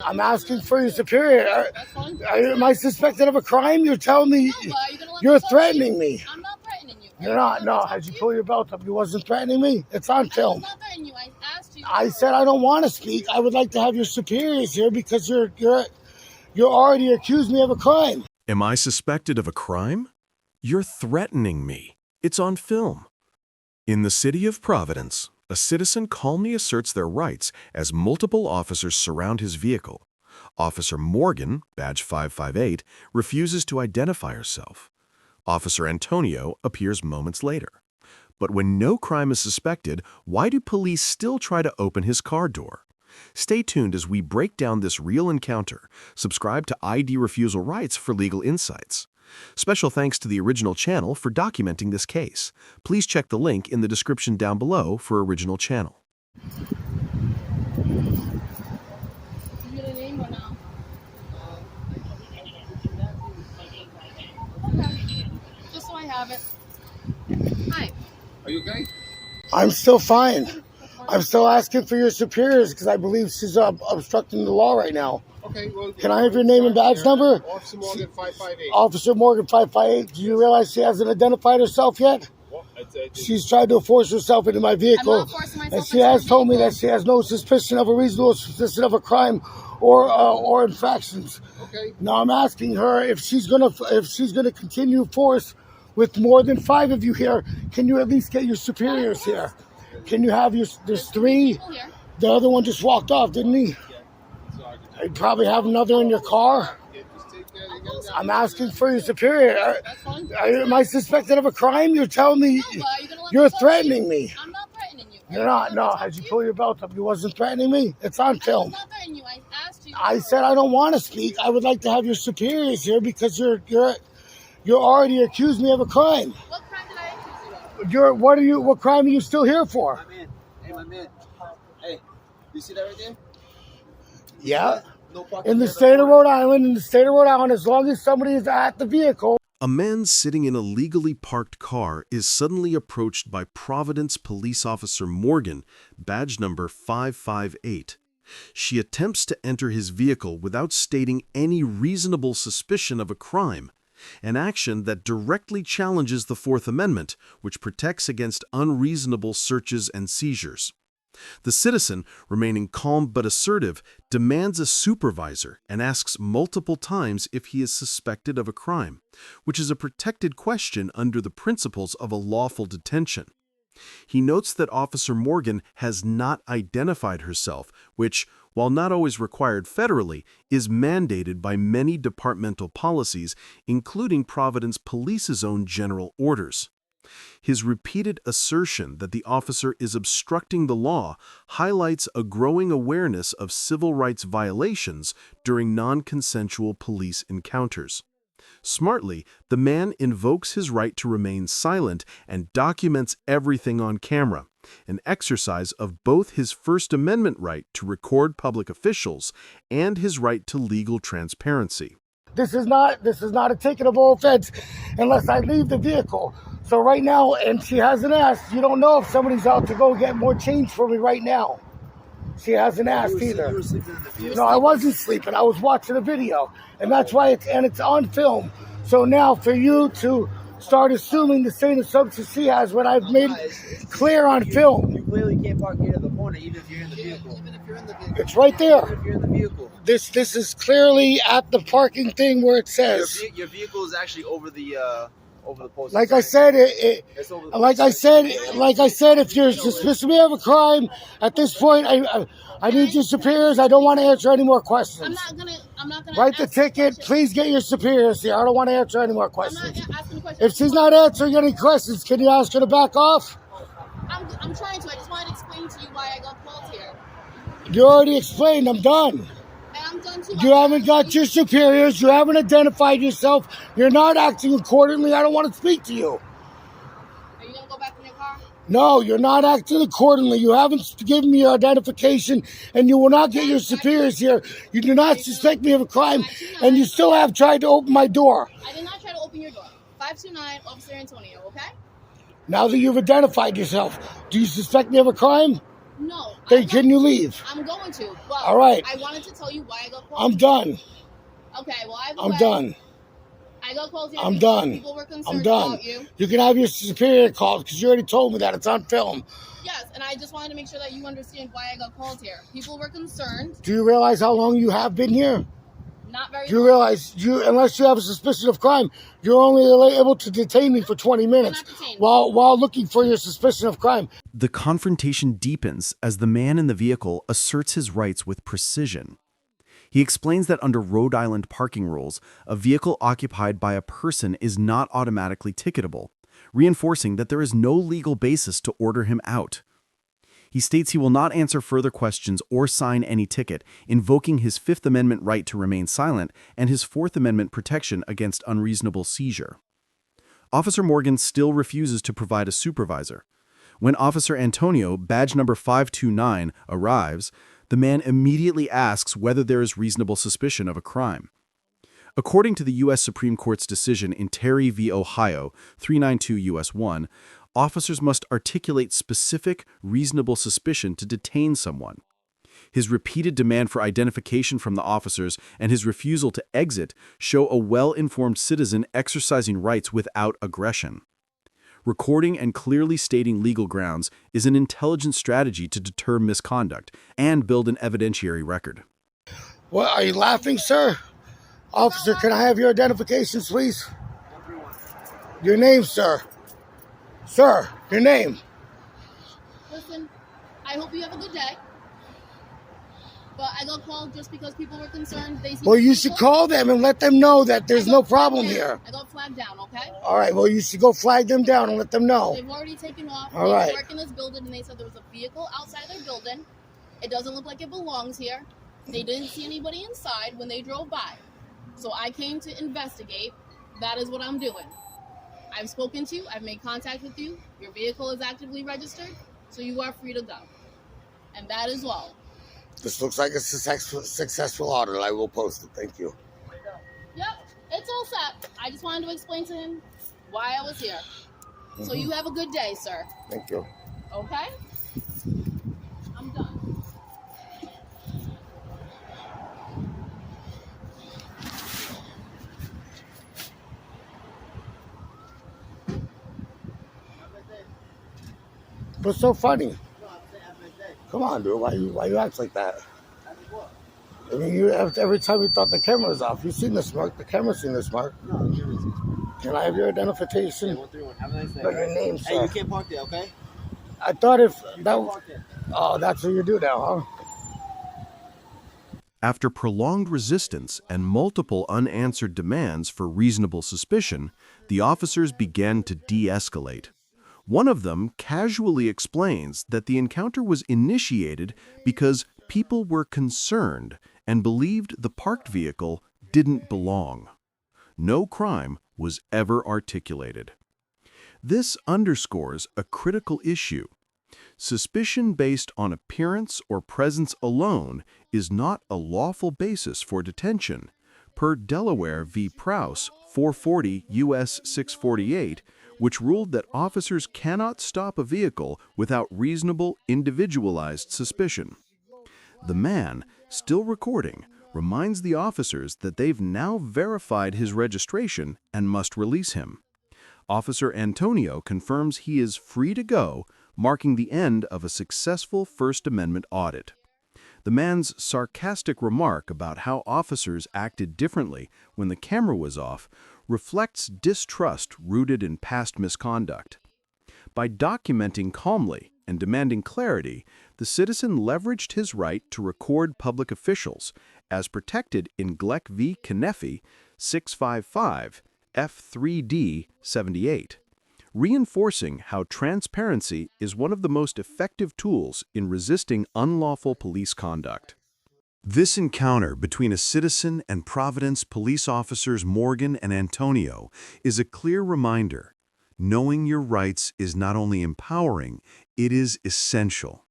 I'm asking for your superior. Am I suspected of a crime? You're telling me you're threatening me. I'm not threatening you. You're not. No, as you pull your belt up, you wasn't threatening me. It's on film. I'm not threatening you. I asked you. I said I don't want to speak. I would like to have your superiors here because you're already accused me of a crime. Am I suspected of a crime? You're threatening me. It's on film. In the city of Providence, a citizen calmly asserts their rights as multiple officers surround his vehicle. Officer Morgan, badge 558, refuses to identify herself. Officer Antonio appears moments later. But when no crime is suspected, why do police still try to open his car door? Stay tuned as we break down this real encounter. Subscribe to ID Refusal Rights for legal insights. Special thanks to the original channel for documenting this case. Please check the link in the description down below for original channel. You get a name or no? Okay. Just so I have it. Hi. Are you okay? I'm still fine. I'm still asking for your superiors because I believe she's obstructing the law right now. Okay, well, can I have your name and badge number? Officer Morgan 558. Officer Morgan 558. Do you realize she hasn't identified herself yet? Well, She's tried to force herself into my vehicle. I'm not forcing myself and she has told me that she has no suspicion of a reasonable suspicion of a crime or infractions. Okay. Now I'm asking her if she's gonna continue force with more than 5 of you here. Can you at least get your superiors here? Can you have there's 3? The other one just walked off, didn't he? You probably have another in your car. I'm asking for your superior. Am I suspected of a crime? You're telling me you're threatening me. I'm not threatening you. You're not. No, as you pull your belt up, you wasn't threatening me. It's on film. I'm not threatening you. I asked you. I said I don't want to speak. I would like to have your superiors here because you're already accused me of a crime. What crime did I accuse you of? What crime are you still here for? My man. Hey, my man. Hey, you see that right there? Yeah. No parking In the there, state of Rhode Island, as long as somebody is at the vehicle. A man sitting in a legally parked car is suddenly approached by Providence Police Officer Morgan, badge number 558. She attempts to enter his vehicle without stating any reasonable suspicion of a crime, an action that directly challenges the Fourth Amendment, which protects against unreasonable searches and seizures. The citizen, remaining calm but assertive, demands a supervisor and asks multiple times if he is suspected of a crime, which is a protected question under the principles of a lawful detention. He notes that Officer Morgan has not identified herself, which, while not always required federally, is mandated by many departmental policies, including Providence Police's own general orders. His repeated assertion that the officer is obstructing the law highlights a growing awareness of civil rights violations during non-consensual police encounters. Smartly, the man invokes his right to remain silent and documents everything on camera, an exercise of both his First Amendment right to record public officials and his right to legal transparency. This is not a ticketable offense unless I leave the vehicle. So right now, and she hasn't asked, you don't know if somebody's out to go get more change for me right now. She hasn't asked either. You were sleeping in the vehicle. No, I wasn't sleeping. I was watching a video. And that's why it's on film. So now for you to start assuming the same assumptions she has when I've made it clear on film. You clearly can't park here in the corner even if you're in the vehicle. Even if you're in the vehicle. It's right there. Even if you're in the vehicle. This is clearly at the parking thing where it says. Your vehicle is actually over the post. Like I said, like I said, if you're suspicious of me of a crime, at this point, I need your superiors. I don't want to answer any more questions. I'm not gonna Write the ticket. Please get your superiors here. I don't want to answer any more questions. I'm not asking questions. If she's not answering any questions, can you ask her to back off? I'm trying to. I just wanted to explain to you why I got called here. You already explained. I'm done. And I'm done too. You haven't got your superiors. You haven't identified yourself. You're not acting accordingly. I don't want to speak to you. Are you gonna go back in your car? No, you're not acting accordingly. You haven't given me your identification, and you will not get your superiors here. You do not suspect me of a crime, and you still have tried to open my door. I did not try to open your door. 529 Officer Antonio, okay? Now that you've identified yourself, do you suspect me of a crime? No. Then can you leave? I'm going to. But All right. I wanted to tell you why I got called. I'm done. Okay, well, either I'm way, done. I got called here I'm because done. people were I'm concerned done. about you. You can have your superior called because you already told me that. It's on film. Yes, and I just wanted to make sure that you understand why I got called here. People were concerned. Do you realize how long you have been here? Not very Do you long. realize unless you have a suspicion of crime, you're only able to detain me for 20 minutes while looking for your suspicion of crime. The confrontation deepens as the man in the vehicle asserts his rights with precision. He explains that under Rhode Island parking rules, a vehicle occupied by a person is not automatically ticketable, reinforcing that there is no legal basis to order him out. He states he will not answer further questions or sign any ticket, invoking his Fifth Amendment right to remain silent and his Fourth Amendment protection against unreasonable seizure. Officer Morgan still refuses to provide a supervisor. When Officer Antonio, badge number 529, arrives, the man immediately asks whether there is reasonable suspicion of a crime. According to the U.S. Supreme Court's decision in Terry v. Ohio, 392 U.S. 1, officers must articulate specific, reasonable suspicion to detain someone. His repeated demand for identification from the officers and his refusal to exit show a well-informed citizen exercising rights without aggression. Recording and clearly stating legal grounds is an intelligent strategy to deter misconduct and build an evidentiary record. What, are you laughing, sir? Officer, can I have your identifications, please? Your name, sir. Sir, your name. Listen, I hope you have a good day. But I got called just because people were concerned. Well, you should call them and let them know that there's no problem here. I got flagged down, okay? All right, well, you should go flag them down and let them know. They've already taken off. All right. They work in this building, and they said there was a vehicle outside their building. It doesn't look like it belongs here. They didn't see anybody inside when they drove by. So I came to investigate. That is what I'm doing. I've spoken to you. I've made contact with you. Your vehicle is actively registered, so you are free to go. And that is all. This looks like a successful audit. I will post it. Thank you. Yep, it's all set. I just wanted to explain to him why I was here. So you have a good day, sir. Thank you. Okay? I'm done. What's so funny? Come on, dude. Why you act like that? I mean, every time you thought the camera was off, you've seen the smoke. The camera's seen the smoke. Can I have your identification? 131. Have a nice day. No, your name, sir. Hey, you can't park there, okay? I thought if You that. can't park there. Oh, that's what you do now, huh? After prolonged resistance and multiple unanswered demands for reasonable suspicion, the officers began to de-escalate. One of them casually explains that the encounter was initiated because people were concerned and believed the parked vehicle didn't belong. No crime was ever articulated. This underscores a critical issue. Suspicion based on appearance or presence alone is not a lawful basis for detention. Per Delaware v. Prowse, 440 U.S. 648, which ruled that officers cannot stop a vehicle without reasonable, individualized suspicion. The man, still recording, reminds the officers that they've now verified his registration and must release him. Officer Antonio confirms he is free to go, marking the end of a successful First Amendment audit. The man's sarcastic remark about how officers acted differently when the camera was off reflects distrust rooted in past misconduct. By documenting calmly and demanding clarity, the citizen leveraged his right to record public officials, as protected in Gleck v. Knefe, 655 F3D 78, reinforcing how transparency is one of the most effective tools in resisting unlawful police conduct. This encounter between a citizen and Providence police officers Morgan and Antonio is a clear reminder. Knowing your rights is not only empowering, it is essential.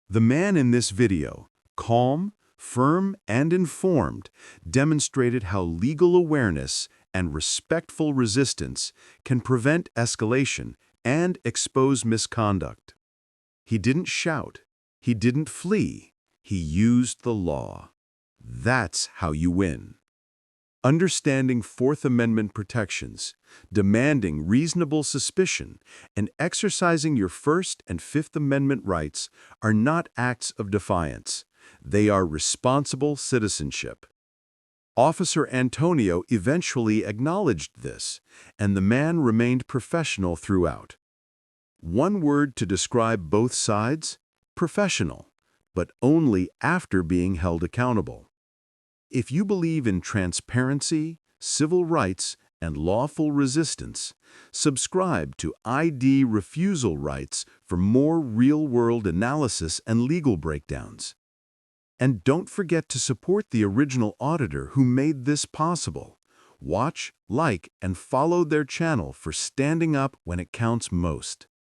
The man in this video, calm, firm, and informed, demonstrated how legal awareness and respectful resistance can prevent escalation and expose misconduct. He didn't shout, He didn't flee. He used the law. That's how you win. Understanding Fourth Amendment protections, demanding reasonable suspicion, and exercising your First and Fifth Amendment rights are not acts of defiance. They are responsible citizenship. Officer Antonio eventually acknowledged this, and the man remained professional throughout. One word to describe both sides: professional, but only after being held accountable. If you believe in transparency, civil rights, and lawful resistance, subscribe to ID Refusal Rights for more real-world analysis and legal breakdowns. And don't forget to support the original auditor who made this possible. Watch, like, and follow their channel for standing up when it counts most.